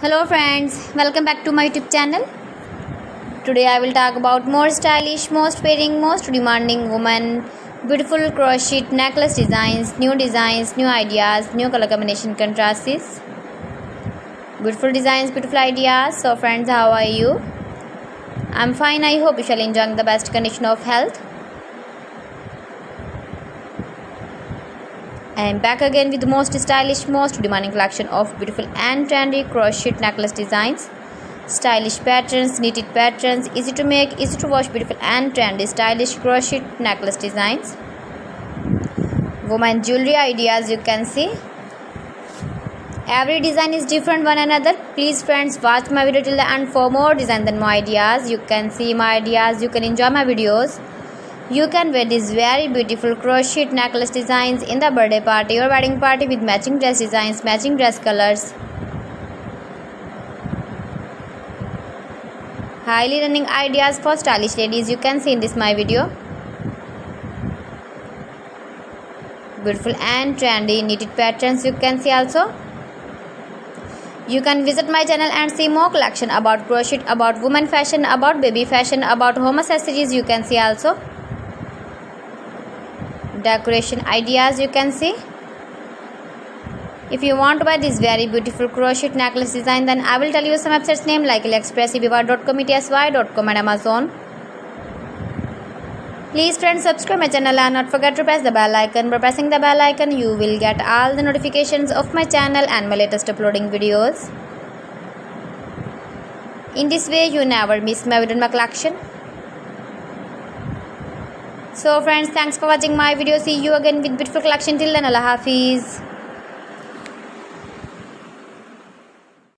Hello friends, welcome back to my YouTube channel. Today I will talk about more stylish, most wearing, most demanding women, beautiful crochet necklace designs, new ideas, new color combination contrasts. Beautiful designs, beautiful ideas. So friends, how are you? I'm fine. I hope you shall enjoy the best condition of health. I am back again with the most stylish, most demanding collection of beautiful and trendy crochet necklace designs. Stylish patterns, knitted patterns, easy to make, easy to wash, beautiful and trendy stylish crochet necklace designs. Woman jewelry ideas, you can see. Every design is different one another. Please friends, watch my video till the end for more designs and more ideas. You can see my ideas, you can enjoy my videos. You can wear these very beautiful crochet necklace designs in the birthday party or wedding party with matching dress designs, matching dress colors. Highly running ideas for stylish ladies, you can see in this my video. Beautiful and trendy knitted patterns, you can see also. You can visit my channel and see more collection about crochet, about women fashion, about baby fashion, about home accessories, you can see also. Decoration ideas, you can see. If you want to buy this very beautiful crochet necklace design, then I will tell you some websites name like AliExpress, eBay.com, ETSY.com and Amazon. Please friends, subscribe my channel and not forget to press the bell icon. By pressing the bell icon, you will get all the notifications of my channel and my latest uploading videos. In this way, you never miss my video in my collection. So friends, thanks for watching my video. See you again with beautiful collection. Till then, Allah Hafiz.